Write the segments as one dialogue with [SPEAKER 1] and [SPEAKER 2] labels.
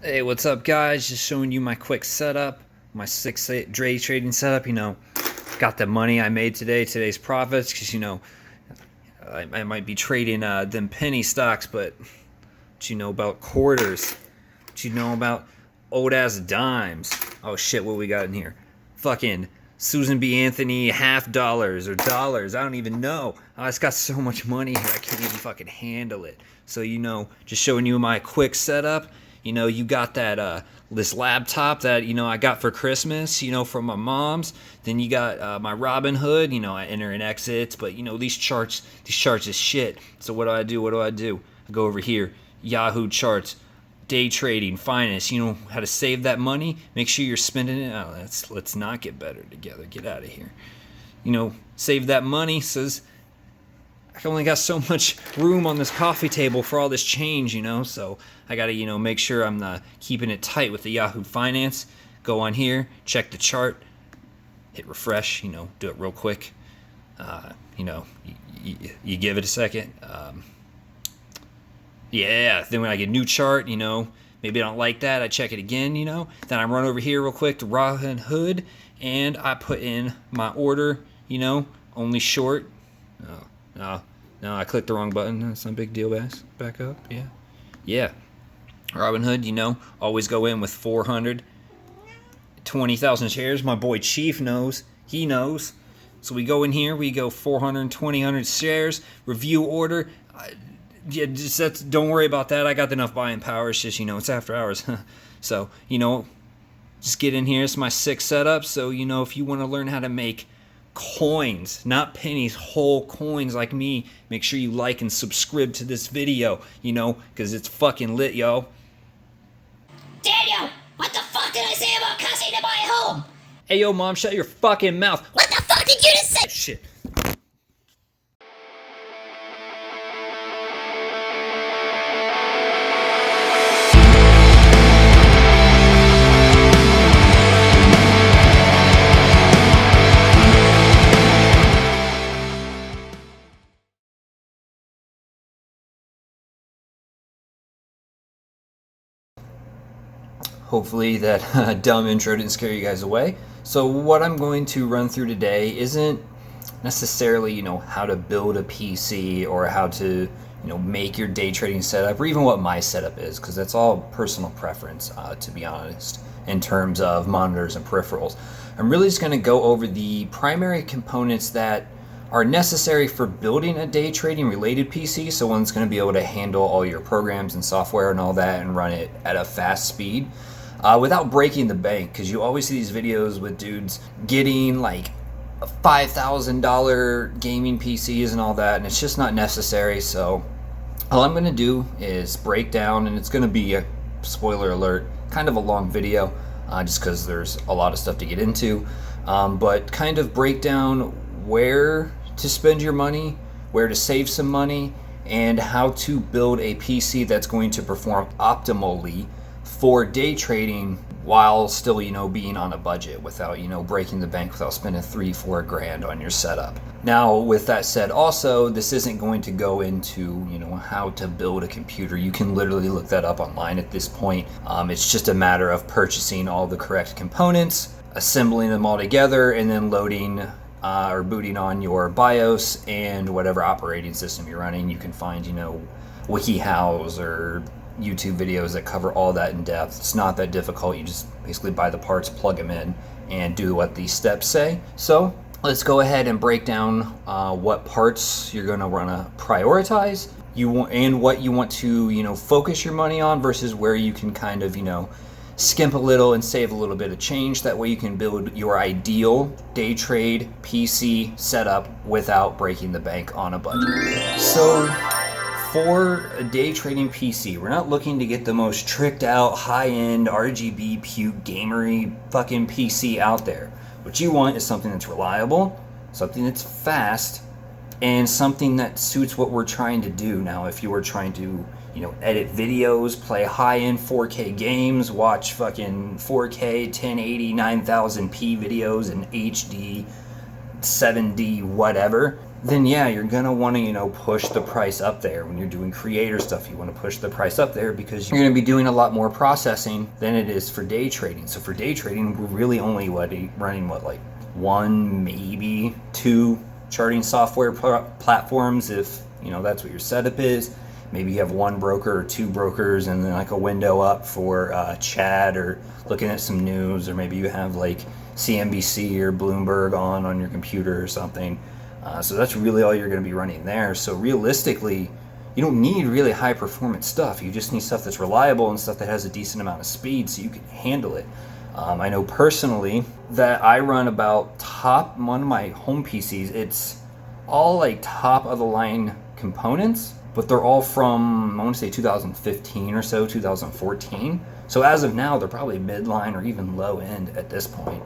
[SPEAKER 1] Hey, what's up, guys? Just showing you my quick setup, my day trading setup. Got the money I made today, today's profits, because I might be trading them penny stocks, but what you know about quarters? What you know about old ass dimes? Oh shit, what we got in here? Fucking Susan B. Anthony half dollars or dollars. I don't even know. I just got so much money here, I can't even fucking handle it. So just showing you my quick setup. You got that this laptop that I got for Christmas, from my mom's. Then you got my Robinhood. I enter and exit, but these charts is shit. So what do? I go over here, Yahoo charts, day trading, finance. You know how to save that money. Make sure you're spending it. Oh, let's not get better together. Get out of here. Save that money. Says I only got so much room on this coffee table for all this change, so I gotta, make sure I'm keeping it tight with the Yahoo Finance. Go on here, check the chart, hit refresh, do it real quick. You give it a second. Then when I get a new chart, maybe I don't like that, I check it again, then I run over here real quick to Robinhood, and I put in my order, only short. No, I clicked the wrong button. That's no big deal, guys. Back up, yeah. Robinhood, always go in with 420,000 shares. My boy Chief knows. He knows. So we go in here. We go 420 shares. Review order. Don't worry about that. I got enough buying power. It's just, it's after hours. So, just get in here. It's my sixth setup. So, if you want to learn how to make coins, not pennies, whole coins like me, make sure you like and subscribe to this video, because it's fucking lit, yo.
[SPEAKER 2] Daniel, what the fuck did I say about cussing in my home?
[SPEAKER 1] Hey, yo, Mom, shut your fucking mouth.
[SPEAKER 2] What the fuck did you just say?
[SPEAKER 1] Shit. Hopefully that dumb intro didn't scare you guys away. So what I'm going to run through today isn't necessarily, how to build a PC or how to, make your day trading setup, or even what my setup is, because that's all personal preference, to be honest, in terms of monitors and peripherals. I'm really just going to go over the primary components that are necessary for building a day trading related PC, so one's going to be able to handle all your programs and software and all that and run it at a fast speed. Without breaking the bank, because you always see these videos with dudes getting like $5,000 gaming PCs and all that, and it's just not necessary. So all I'm going to do is break down, and it's going to be a spoiler alert, kind of a long video, just because there's a lot of stuff to get into, but kind of break down where to spend your money, where to save some money, and how to build a PC that's going to perform optimally for day trading while still, being on a budget without, breaking the bank, without spending $3-4 grand on your setup. Now, with that said, also, this isn't going to go into, how to build a computer. You can literally look that up online at this point. It's just a matter of purchasing all the correct components, assembling them all together, and then loading or booting on your BIOS and whatever operating system you're running. You can find, WikiHows or YouTube videos that cover all that in depth. It's not that difficult. You just basically buy the parts, plug them in, and do what these steps say. So let's go ahead and break down what parts you're going to want to prioritize, and what you want to focus your money on versus where you can kind of skimp a little and save a little bit of change. That way you can build your ideal day trade PC setup without breaking the bank on a budget. So for a day trading PC, we're not looking to get the most tricked out, high-end, RGB, puke, gamery fucking PC out there. What you want is something that's reliable, something that's fast, and something that suits what we're trying to do. Now, if you were trying to, edit videos, play high-end 4K games, watch fucking 4K, 1080, 9000p videos in HD, 7D, whatever, then yeah, you're gonna want to, push the price up there. When you're doing creator stuff, you want to push the price up there because you're gonna be doing a lot more processing than it is for day trading. So for day trading, we're really only running like one, maybe two charting software platforms, if that's what your setup is. Maybe you have one broker or two brokers, and then like a window up for chat or looking at some news, or maybe you have like CNBC or Bloomberg on your computer or something. So that's really all you're going to be running there. So realistically, you don't need really high performance stuff. You just need stuff that's reliable and stuff that has a decent amount of speed so you can handle it. I know personally that I run about one of my home PCs. It's all like top of the line components, but they're all from, I want to say 2015 or so, 2014. So as of now, they're probably midline or even low end at this point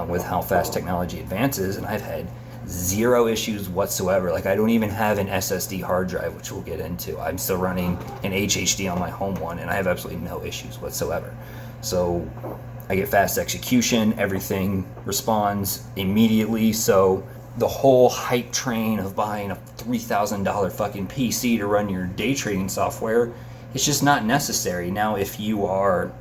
[SPEAKER 1] with how fast technology advances. And I've had zero issues whatsoever. Like I don't even have an SSD hard drive, which we'll get into. I'm still running an HHD on my home one, and I have absolutely no issues whatsoever. So I get fast execution, everything responds immediately. So the whole hype train of buying a $3,000 fucking PC to run your day trading software, it's just not necessary. Now, if you are,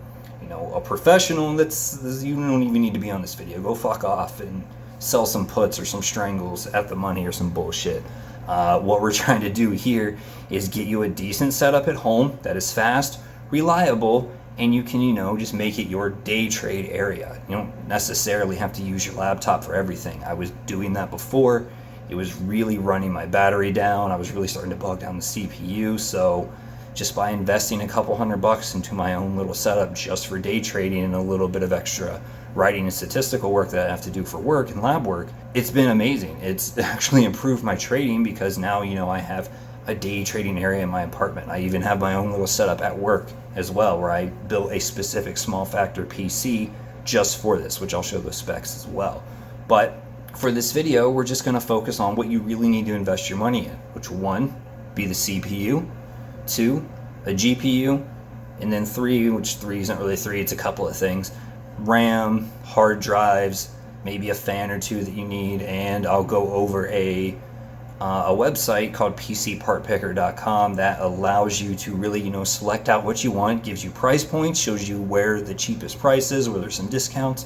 [SPEAKER 1] a professional, you don't even need to be on this video. Go fuck off and sell some puts or some strangles at the money or some bullshit. What we're trying to do here is get you a decent setup at home that is fast, reliable, and you can, just make it your day trade area. You don't necessarily have to use your laptop for everything. I was doing that before. It was really running my battery down. I was really starting to bog down the CPU. So just by investing a couple $100 into my own little setup just for day trading and a little bit of extra writing and statistical work that I have to do for work and lab work, it's been amazing. It's actually improved my trading because now, I have a day trading area in my apartment. I even have my own little setup at work as well, where I built a specific small factor PC just for this, which I'll show the specs as well. But for this video, we're just going to focus on what you really need to invest your money in, which one, be the CPU, two, a GPU, and then three, which three isn't really three, it's a couple of things, RAM, hard drives, maybe a fan or two that you need, and I'll go over a website called PCPartPicker.com that allows you to really, select out what you want, gives you price points, shows you where the cheapest price is, where there's some discounts,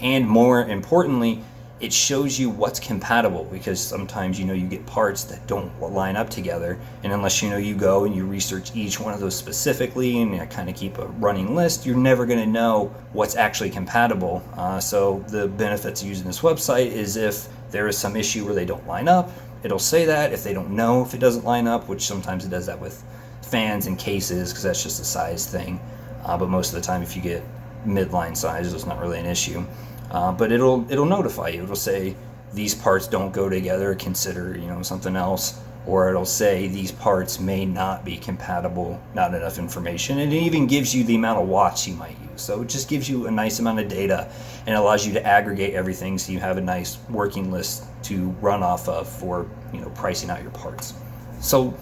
[SPEAKER 1] and more importantly, it shows you what's compatible, because sometimes, you get parts that don't line up together, and unless, you go and you research each one of those specifically and kind of keep a running list, you're never going to know what's actually compatible. So the benefits of using this website is if there is some issue where they don't line up, it'll say that. If they don't know if it doesn't line up, which sometimes it does that with fans and cases because that's just a size thing, but most of the time if you get midline size, it's not really an issue. But it'll notify you. It'll say these parts don't go together, consider something else, or it'll say these parts may not be compatible, not enough information, and it even gives you the amount of watts you might use. So it just gives you a nice amount of data and allows you to aggregate everything so you have a nice working list to run off of for pricing out your parts. So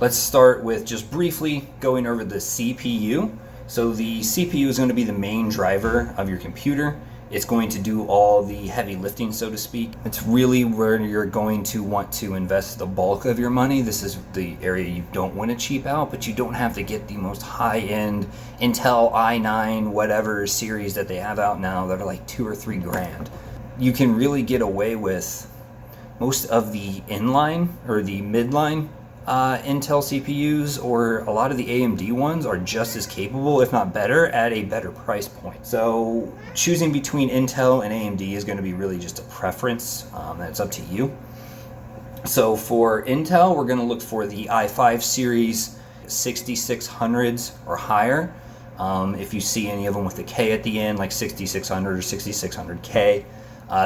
[SPEAKER 1] let's start with just briefly going over the CPU. So the CPU is going to be the main driver of your computer. It's going to do all the heavy lifting, so to speak. It's really where you're going to want to invest the bulk of your money. This is the area you don't want to cheap out, but you don't have to get the most high-end Intel i9 whatever series that they have out now that are like $2 or $3 grand. You can really get away with most of the inline or the midline Intel CPUs, or a lot of the AMD ones are just as capable, if not better, at a better price point. So choosing between Intel and AMD is going to be really just a preference, and it's up to you. So for Intel, we're going to look for the i5 series 6600s or higher. If you see any of them with a K at the end, like 6600 or 6600K,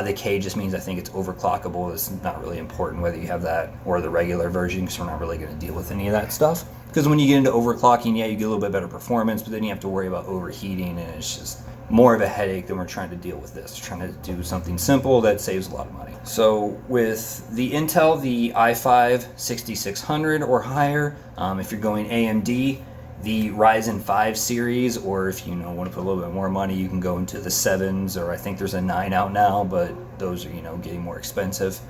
[SPEAKER 1] the K just means I think it's overclockable. It's not really important whether you have that or the regular version, because we're not really going to deal with any of that stuff. Because when you get into overclocking, yeah, you get a little bit better performance, but then you have to worry about overheating, and it's just more of a headache than we're trying to deal with this. We're trying to do something simple that saves a lot of money. So with the Intel, the i5 6600 or higher, if you're going AMD, the Ryzen 5 series, or if you want to put a little bit more money, you can go into the 7s, or I think there's a 9 out now, but those are getting more expensive.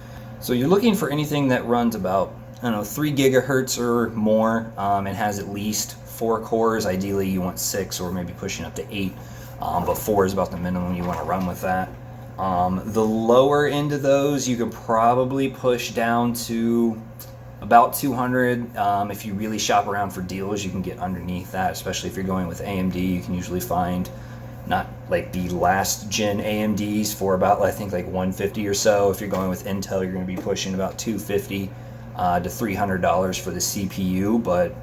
[SPEAKER 1] So you're looking for anything that runs about, I don't know, 3 gigahertz or more, and has at least 4 cores. Ideally, you want 6 or maybe pushing up to 8, but 4 is about the minimum you want to run with that. The lower end of those, you could probably push down to about 200. If you really shop around for deals, you can get underneath that, especially if you're going with AMD. You can usually find not like the last gen AMDs for about, I think, like 150 or so. If you're going with Intel, you're going to be pushing about 250 to $300 for the CPU, but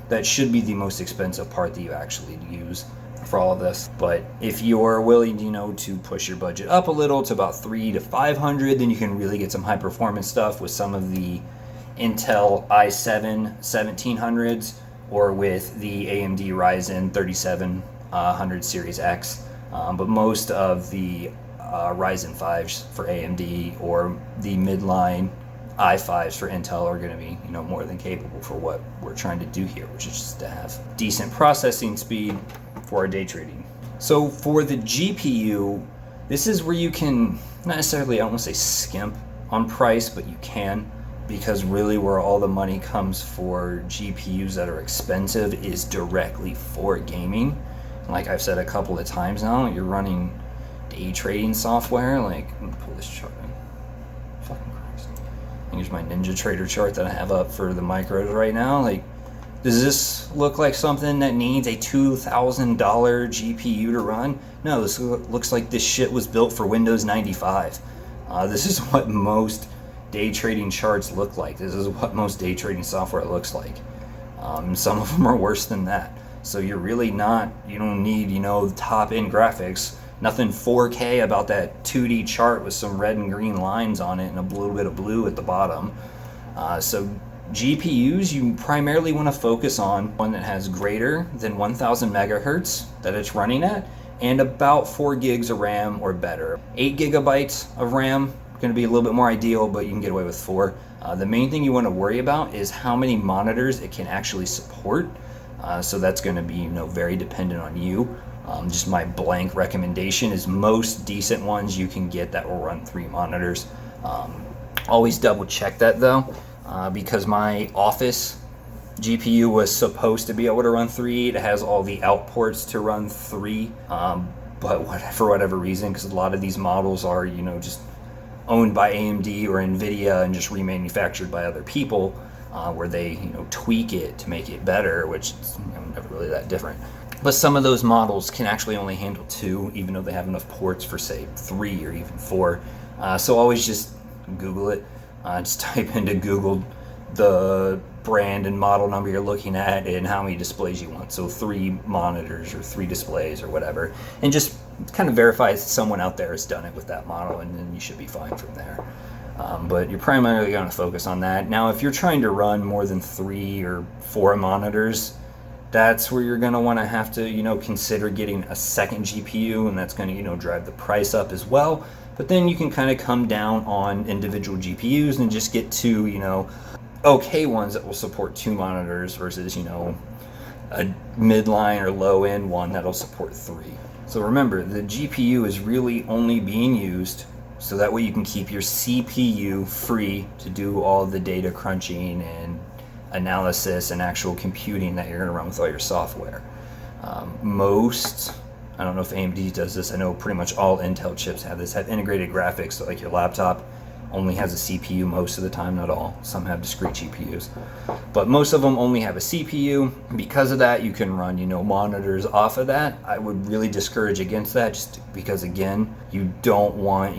[SPEAKER 1] that should be the most expensive part that you actually use for all of this. But if you're willing, to push your budget up a little to about 300 to 500, then you can really get some high performance stuff with some of the Intel i7 1700s or with the AMD Ryzen 3700 Series X. But most of the Ryzen 5s for AMD or the midline i5s for Intel are going to be, more than capable for what we're trying to do here, which is just to have decent processing speed for our day trading. So for the GPU, this is where you can, not necessarily, I don't want to say skimp on price, but you can, because really where all the money comes for GPUs that are expensive is directly for gaming. Like I've said a couple of times now, you're running day trading software, like, let me pull this chart in. Fucking Christ. Here's my Ninja Trader chart that I have up for the micros right now. Like, does this look like something that needs a $2,000 GPU to run? No, this looks like this shit was built for Windows 95. This is what most day trading charts look like. This is what most day trading software looks like. Some of them are worse than that. So you're really not, you don't need, top end graphics. Nothing 4K about that 2D chart with some red and green lines on it and a little bit of blue at the bottom. So GPUs, you primarily want to focus on one that has greater than 1000 megahertz that it's running at and about 4 gigs of RAM or better. 8 gigabytes of RAM, going to be a little bit more ideal, but you can get away with 4. The main thing you want to worry about is how many monitors it can actually support. So that's going to be, very dependent on you. Just my blank recommendation is most decent ones you can get that will run 3 monitors. Always double check that though, because my office GPU was supposed to be able to run 3. It has all the out ports to run 3, but for whatever reason, because a lot of these models are, just owned by AMD or NVIDIA and just remanufactured by other people, where they, tweak it to make it better, which is never really that different. But some of those models can actually only handle 2, even though they have enough ports for, say, 3 or even 4. So always just Google it. Just type into Google the brand and model number you're looking at and how many displays you want. So 3 monitors or 3 displays or whatever. And just kind of verify someone out there has done it with that model, and then you should be fine from there. But you're primarily going to focus on that. Now, if you're trying to run more than 3 or 4 monitors, that's where you're going to want to have to, consider getting a second GPU, and that's going to, drive the price up as well. But then you can kind of come down on individual GPUs and just get 2, okay ones that will support 2 monitors versus, a midline or low end one that'll support 3. So remember, the GPU is really only being used so that way you can keep your CPU free to do all the data crunching and analysis and actual computing that you're going to run with all your software. I don't know if AMD does this, I know pretty much all Intel chips have this, have integrated graphics, so like your laptop only has a CPU most of the time, not all. Some have discrete GPUs. But most of them only have a CPU. Because of that, you can run, monitors off of that. I would really discourage against that just because, again, you don't want,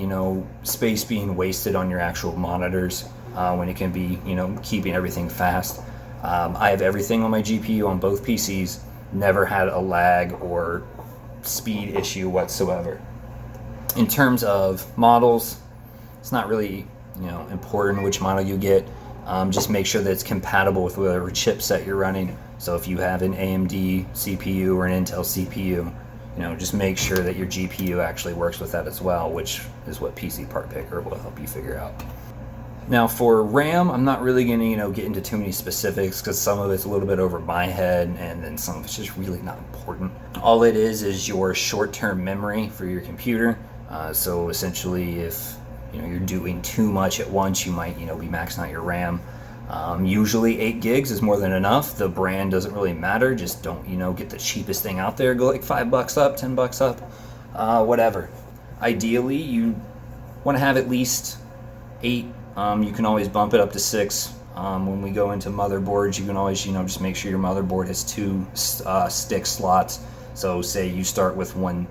[SPEAKER 1] space being wasted on your actual monitors when it can be, keeping everything fast. I have everything on my GPU on both PCs. Never had a lag or speed issue whatsoever. In terms of models, it's not really, important which model you get. Just make sure that it's compatible with whatever chipset you're running. So if you have an AMD CPU or an Intel CPU, just make sure that your GPU actually works with that as well, which is what PC Part Picker will help you figure out. Now for RAM, I'm not really going to, get into too many specifics because some of it's a little bit over my head and then some of it's just really not important. All it is your short-term memory for your computer. So essentially if you're doing too much at once, you might be maxing out your RAM. Usually 8 gigs is more than enough. The brand doesn't really matter. Just don't get the cheapest thing out there. Go like $5 up, $10 up, whatever. Ideally, you want to have at least 8. You can always bump it up to 6. When we go into motherboards, you can always just make sure your motherboard has 2 stick slots. So say you start with one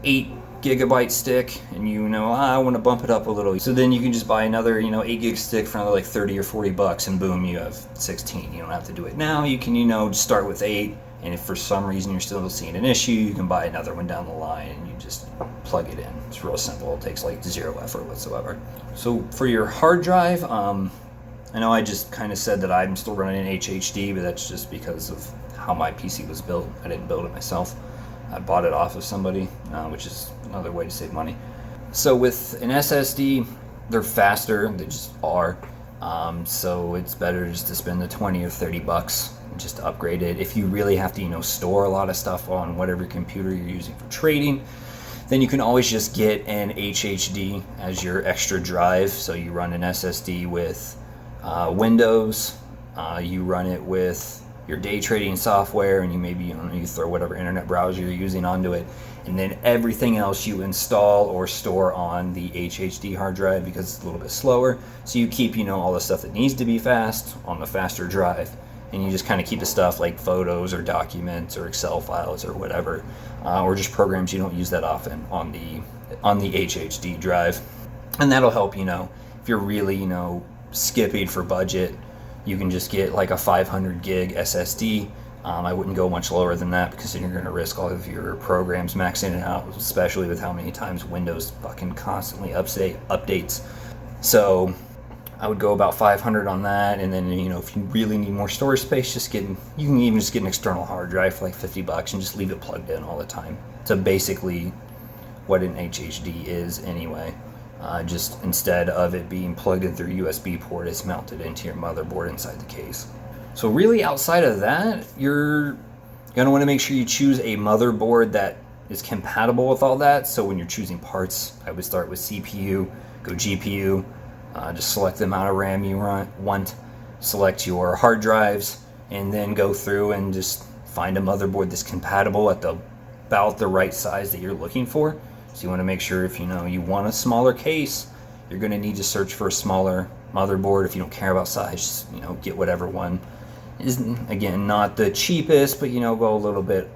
[SPEAKER 1] 8 GB stick, and I want to bump it up a little. So then you can just buy another 8 gig stick for another like $30 or $40, and boom, you have 16. You don't have to do it now. You can just start with 8, and if for some reason you're still seeing an issue, you can buy another one down the line, and you just plug it in. It's real simple. It takes like 0 effort whatsoever. So for your hard drive, I know I just kind of said that I'm still running an HHD, but that's just because of how my PC was built. I didn't build it myself. I bought it off of somebody, which is another way to save money. So with an SSD, they're faster. They just are. So it's better just to spend the $20 or $30 just to upgrade it. If you really have to, store a lot of stuff on whatever computer you're using for trading, then you can always just get an HHD as your extra drive. So you run an SSD with Windows, you run it with your day trading software, and you throw whatever internet browser you're using onto it, and then everything else you install or store on the HHD hard drive because it's a little bit slower. So you keep all the stuff that needs to be fast on the faster drive, and you just kind of keep the stuff like photos or documents or Excel files or whatever, or just programs you don't use that often on the HHD drive. And that'll help if you're really skipping for budget. You can just get like a 500 gig SSD. I wouldn't go much lower than that, because then you're going to risk all of your programs maxing it out, especially with how many times Windows fucking constantly updates. So I would go about 500 on that, and then if you really need more storage space, you can even just get an external hard drive for like $50 and just leave it plugged in all the time. So basically what an HHD is anyway. Just instead of it being plugged in through a USB port, it's mounted into your motherboard inside the case. So really outside of that, you're going to want to make sure you choose a motherboard that is compatible with all that. So when you're choosing parts, I would start with CPU, go GPU, just select the amount of RAM you want, select your hard drives, and then go through and just find a motherboard that's compatible at about the right size that you're looking for. So you want to make sure if you want a smaller case, you're going to need to search for a smaller motherboard. If you don't care about size, just get whatever one is, again, not the cheapest, but go a little bit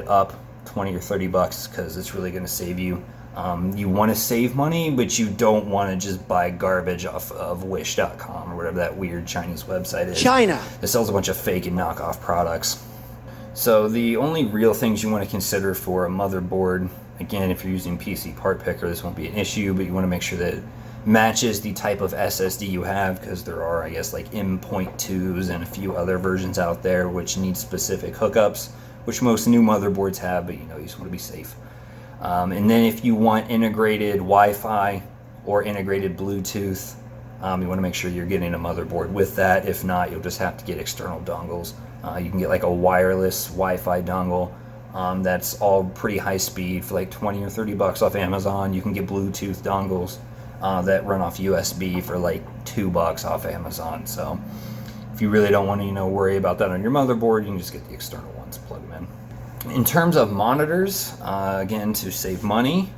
[SPEAKER 1] up, $20 or $30, because it's really going to save you. You want to save money, but you don't want to just buy garbage off of wish.com or whatever that weird Chinese website is.
[SPEAKER 3] China.
[SPEAKER 1] It sells a bunch of fake and knockoff products. So the only real things you want to consider for a motherboard, again, if you're using PC Part Picker, this won't be an issue, but you want to make sure that it matches the type of SSD you have, because there are, I guess, like M.2s and a few other versions out there which need specific hookups, which most new motherboards have, but you just want to be safe. And then if you want integrated Wi-Fi or integrated Bluetooth, you want to make sure you're getting a motherboard with that. If not, you'll just have to get external dongles. You can get like a wireless Wi-Fi dongle. That's all pretty high speed for like $20 or $30 off Amazon. You can get Bluetooth dongles that run off USB for like $2 off Amazon. So if you really don't want to worry about that on your motherboard, you can just get the external ones, plug them in. In terms of monitors, again, to save money,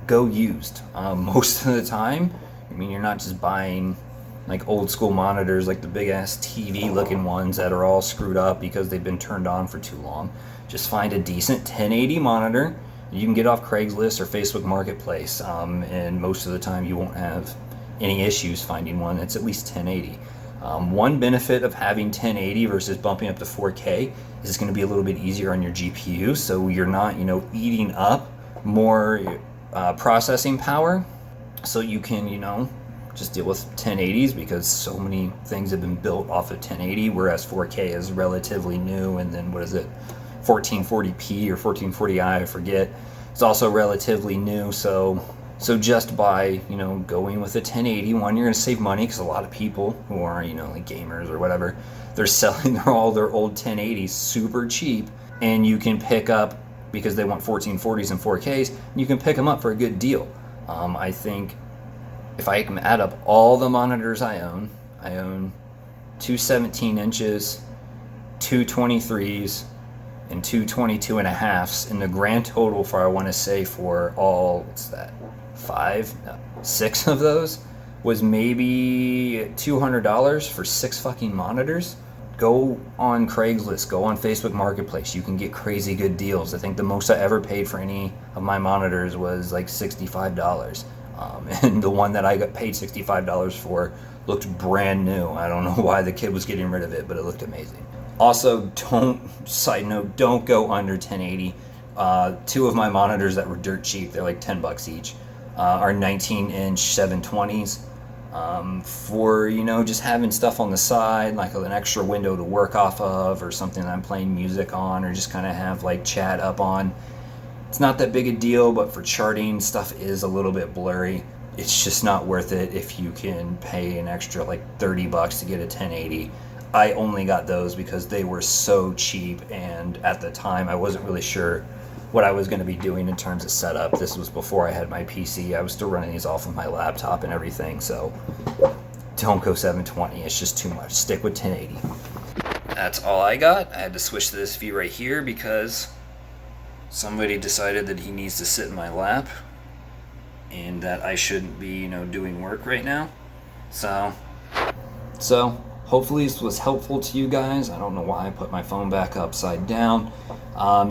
[SPEAKER 1] go used. Most of the time, you're not just buying like old school monitors, like the big ass TV looking ones that are all screwed up because they've been turned on for too long. Just find a decent 1080 monitor. You can get off Craigslist or Facebook Marketplace, and most of the time you won't have any issues finding one that's at least 1080. One benefit of having 1080 versus bumping up to 4K is it's going to be a little bit easier on your GPU, so you're not eating up more processing power, so you can just deal with 1080s, because so many things have been built off of 1080, whereas 4K is relatively new. And then what is it, 1440p or 1440i, I forget, it's also relatively new. So just by going with a 1080 one, you're going to save money, because a lot of people who are like gamers or whatever, they're selling all their old 1080s super cheap, and you can pick up, because they want 1440s and 4Ks, you can pick them up for a good deal. I think if I can add up all the monitors I own two 17 inches, two 23s, and two 22 and a halves, and the grand total for, I want to say, for all, what's that, 6 of those was maybe $200 for 6 fucking monitors. Go on Craigslist, go on Facebook Marketplace. You can get crazy good deals. I think the most I ever paid for any of my monitors was like $65. And the one that I got paid $65 for looked brand new. I don't know why the kid was getting rid of it, but it looked amazing. Also, side note, don't go under 1080. 2 of my monitors that were dirt cheap, they're like $10 each, are 19-inch 720s. For, just having stuff on the side, like an extra window to work off of, or something that I'm playing music on, or just kind of have like chat up on. It's not that big a deal, but for charting, stuff is a little bit blurry. It's just not worth it if you can pay an extra like $30 to get a 1080. I only got those because they were so cheap, and at the time I wasn't really sure what I was going to be doing in terms of setup. This was before I had my PC. I was still running these off of my laptop and everything, so don't go 720. It's just too much. Stick with 1080. That's all I got. I had to switch to this view right here because somebody decided that he needs to sit in my lap and that I shouldn't be, doing work right now. So hopefully this was helpful to you guys. I don't know why I put my phone back upside down.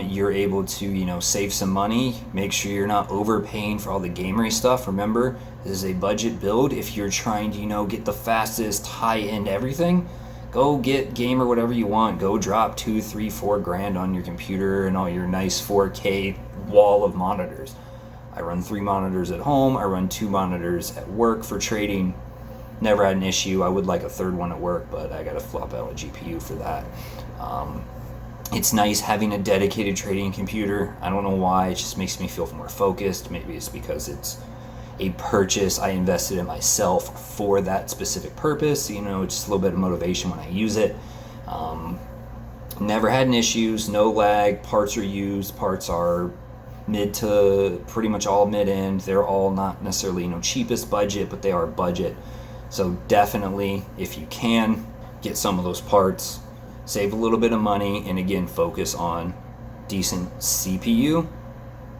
[SPEAKER 1] You're able to, save some money. Make sure you're not overpaying for all the gamery stuff. Remember, this is a budget build. If you're trying to, get the fastest high-end everything, go get gamer whatever you want. Go drop 2, 3, 4 grand on your computer and all your nice 4K wall of monitors. I run 3 monitors at home. I run 2 monitors at work for trading. Never had an issue. I would like a 3rd one at work, but I gotta flop out a GPU for that. It's nice having a dedicated trading computer. I don't know why. It just makes me feel more focused. Maybe it's because it's a purchase I invested in myself for that specific purpose. It's just a little bit of motivation when I use it. Never had any issues. No lag. Parts are used. Parts are mid to pretty much all mid-end. They're all not necessarily cheapest budget, but they are budget. So definitely, if you can, get some of those parts, save a little bit of money, and again, focus on decent CPU,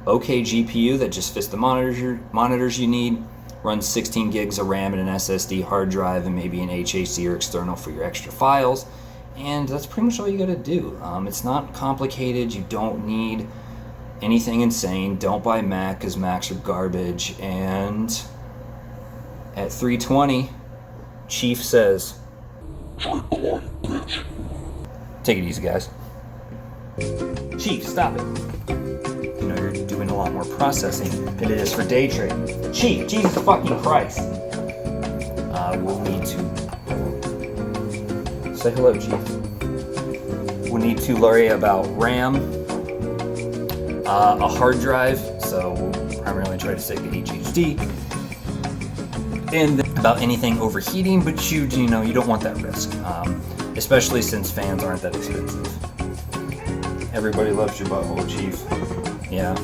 [SPEAKER 1] okay GPU that just fits the monitors you need, run 16 gigs of RAM and an SSD hard drive and maybe an HHD or external for your extra files, and that's pretty much all you gotta do. It's not complicated. You don't need anything insane. Don't buy Mac because Macs are garbage, and at 320, Chief says, take it easy, guys. Chief, stop it. You're doing a lot more processing than it is for day trading. Chief, Jesus fucking Christ. We'll need to say hello, Chief. We'll need to worry about RAM, a hard drive, so we'll primarily try to stick to HHD, and about anything overheating, but you don't want that risk, especially since fans aren't that expensive. Everybody loves your butthole, Chief. Yeah.